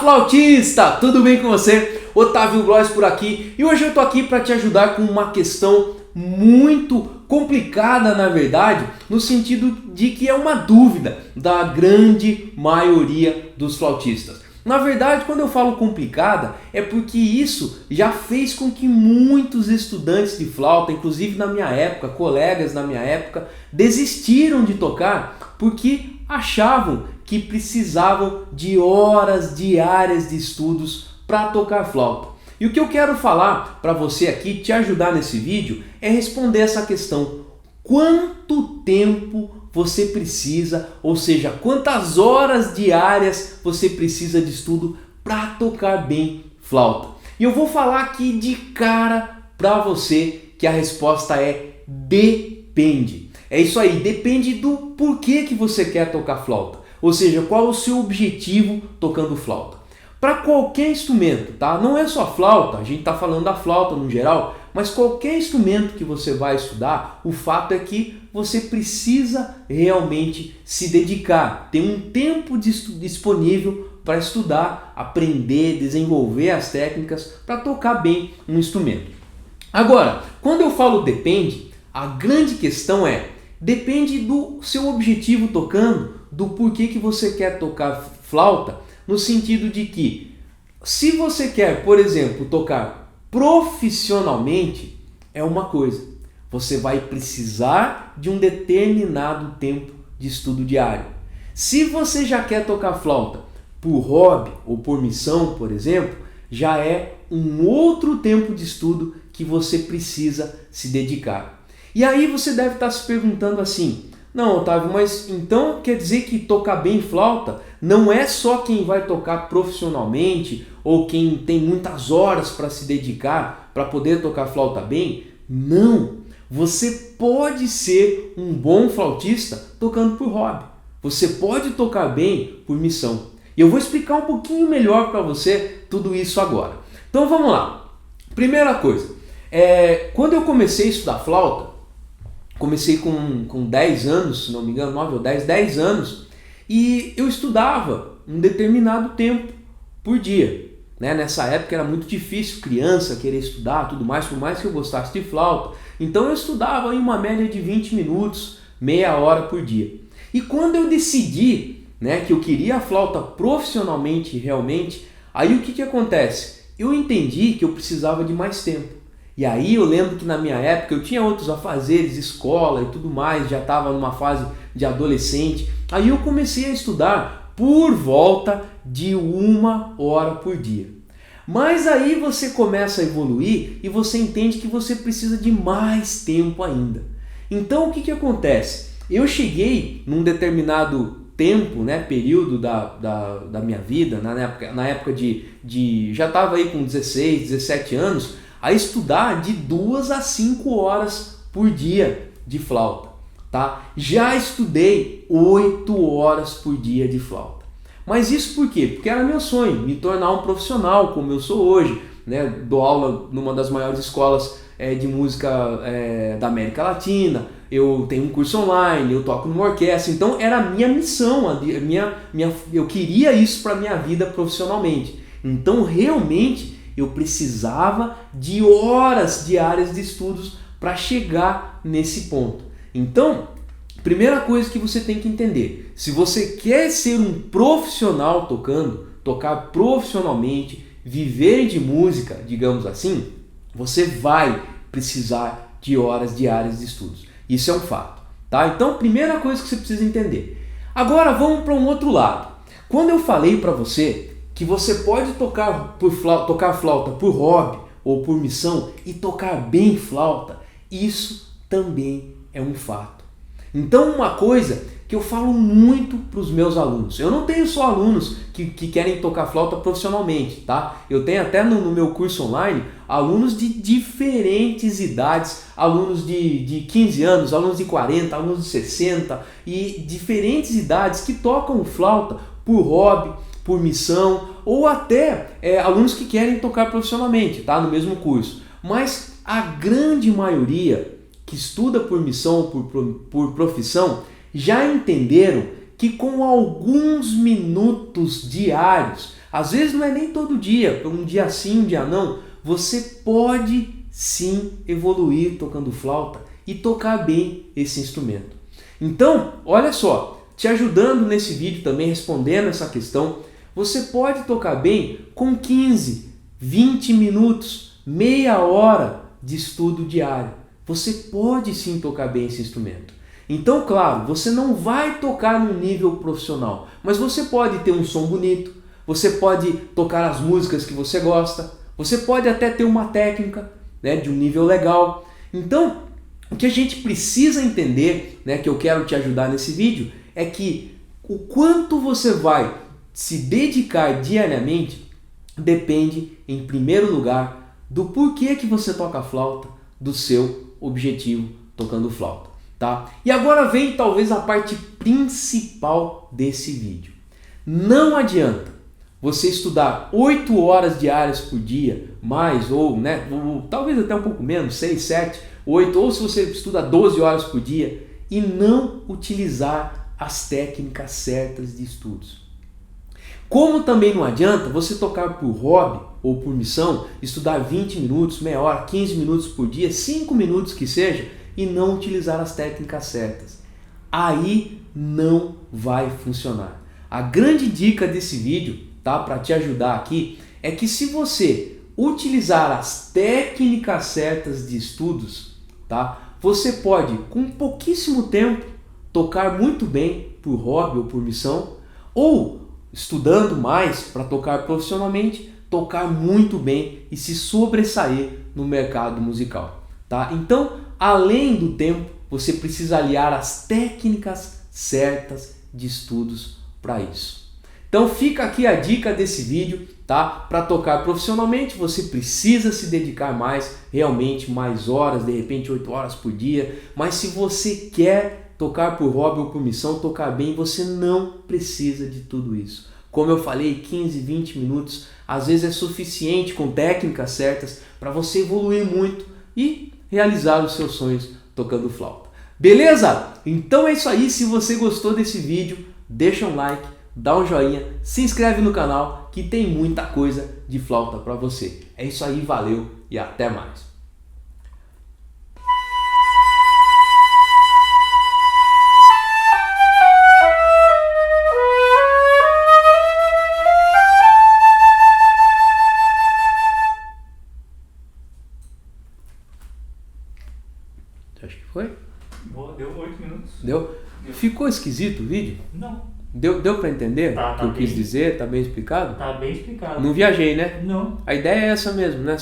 flautista! Tudo bem com você? Otávio Blois por aqui e hoje eu tô aqui para te ajudar com uma questão muito complicada, na verdade, no sentido de que é uma dúvida da grande maioria dos flautistas. Na verdade, quando eu falo complicada, é porque isso já fez com que muitos estudantes de flauta, inclusive na minha época, colegas na minha época, desistiram de tocar porque achavam que precisavam de horas diárias de estudos para tocar flauta. E o que eu quero falar para você aqui, te ajudar nesse vídeo, é responder essa questão. Quanto tempo você precisa, ou seja, quantas horas diárias você precisa de estudo para tocar bem flauta? E eu vou falar aqui de cara para você que a resposta é depende. É isso aí, depende do porquê que você quer tocar flauta. Ou seja, qual é o seu objetivo tocando flauta. Para qualquer instrumento, tá? Não é só flauta, a gente está falando da flauta no geral, mas qualquer instrumento que você vai estudar, o fato é que você precisa realmente se dedicar, ter um tempo disponível para estudar, aprender, desenvolver as técnicas para tocar bem um instrumento. Agora, quando eu falo depende, a grande questão é, depende do seu objetivo tocando, do porquê que você quer tocar flauta, no sentido de que, se você quer, por exemplo, tocar profissionalmente, é uma coisa. Você vai precisar de um determinado tempo de estudo diário. Se você já quer tocar flauta por hobby ou por missão, por exemplo, já é um outro tempo de estudo que você precisa se dedicar. E aí você deve estar se perguntando assim, não, Otávio, mas então quer dizer que tocar bem flauta não é só quem vai tocar profissionalmente ou quem tem muitas horas para se dedicar para poder tocar flauta bem? Não! Você pode ser um bom flautista tocando por hobby. Você pode tocar bem por missão. E eu vou explicar um pouquinho melhor para você tudo isso agora. Então vamos lá. Primeira coisa, quando eu comecei a estudar flauta, comecei com 10 anos, se não me engano, 9 ou 10 anos, e eu estudava um determinado tempo por dia. Nessa época era muito difícil criança querer estudar, tudo mais, por mais que eu gostasse de flauta. Então eu estudava em uma média de 20 minutos, meia hora por dia. E quando eu decidi que eu queria a flauta profissionalmente, realmente, aí o que acontece? Eu entendi que eu precisava de mais tempo. E aí eu lembro que na minha época eu tinha outros afazeres, escola e tudo mais, já estava numa fase de adolescente. Aí eu comecei a estudar por volta de 1 hora por dia. Mas aí você começa a evoluir e você entende que você precisa de mais tempo ainda. Então o que acontece? Eu cheguei num determinado tempo, período da minha vida, na época de já estava aí com 16, 17 anos, a estudar de 2 a 5 horas por dia de flauta. Tá? Já estudei 8 horas por dia de flauta. Mas isso por quê? Porque era meu sonho, me tornar um profissional como eu sou hoje. Dou aula numa das maiores escolas de música da América Latina, eu tenho um curso online, eu toco numa orquestra. Então era a minha missão, eu queria isso para a minha vida profissionalmente. Então realmente eu precisava de horas diárias de estudos para chegar nesse ponto. Então, primeira coisa que você tem que entender, se você quer ser um profissional tocando, tocar profissionalmente, viver de música, digamos assim, você vai precisar de horas diárias de estudos. Isso é um fato, tá? Então, primeira coisa que você precisa entender. Agora vamos para um outro lado. Quando eu falei para você que você pode tocar flauta por hobby ou por missão e tocar bem flauta, isso também é um fato. Então uma coisa que eu falo muito para os meus alunos, eu não tenho só alunos que querem tocar flauta profissionalmente, tá? Eu tenho até no meu curso online alunos de diferentes idades, alunos de 15 anos, alunos de 40, alunos de 60 e diferentes idades que tocam flauta por hobby, por missão ou até alunos que querem tocar profissionalmente, tá? No mesmo curso. Mas a grande maioria que estuda por missão, por profissão, já entenderam que com alguns minutos diários Às vezes não é nem todo dia, um dia sim, um dia não. Você pode sim evoluir tocando flauta e tocar bem esse instrumento. Então, olha só, te ajudando nesse vídeo também, respondendo essa questão, você pode tocar bem com 15, 20 minutos, meia hora de estudo diário. Você pode sim tocar bem esse instrumento. Então, claro, você não vai tocar num nível profissional, mas você pode ter um som bonito, você pode tocar as músicas que você gosta, você pode até ter uma técnica, né, de um nível legal. Então, o que a gente precisa entender, né, que eu quero te ajudar nesse vídeo, é que o quanto você vai se dedicar diariamente depende, em primeiro lugar, do porquê que você toca flauta, do seu objetivo tocando flauta, tá? E agora vem talvez a parte principal desse vídeo. Não adianta você estudar 8 horas diárias por dia, mais ou talvez até um pouco menos, 6, 7, 8, ou se você estuda 12 horas por dia e não utilizar as técnicas certas de estudos. Como também não adianta você tocar por hobby ou por missão, estudar 20 minutos, meia hora, 15 minutos por dia, 5 minutos que seja, e não utilizar as técnicas certas. Aí não vai funcionar. A grande dica desse vídeo, tá, para te ajudar aqui, é que se você utilizar as técnicas certas de estudos, tá, você pode, com pouquíssimo tempo, tocar muito bem por hobby ou por missão, ou estudando mais para tocar profissionalmente, tocar muito bem e se sobressair no mercado musical, tá? Então, além do tempo, você precisa aliar as técnicas certas de estudos para isso. Então fica aqui a dica desse vídeo, tá? Para tocar profissionalmente, você precisa se dedicar mais, realmente mais horas, de repente 8 horas por dia, mas se você quer tocar por hobby ou por missão, tocar bem, você não precisa de tudo isso. Como eu falei, 15, 20 minutos, às vezes é suficiente com técnicas certas para você evoluir muito e realizar os seus sonhos tocando flauta. Beleza? Então é isso aí. Se você gostou desse vídeo, deixa um like, dá um joinha, se inscreve no canal que tem muita coisa de flauta para você. É isso aí, valeu e até mais. Acho que foi? Deu 8 minutos. Deu? Ficou esquisito o vídeo? Não. Deu para entender Tá o que eu quis dizer? Tá bem explicado? Tá bem explicado. Não viajei, né? Não. A ideia é essa mesmo, né?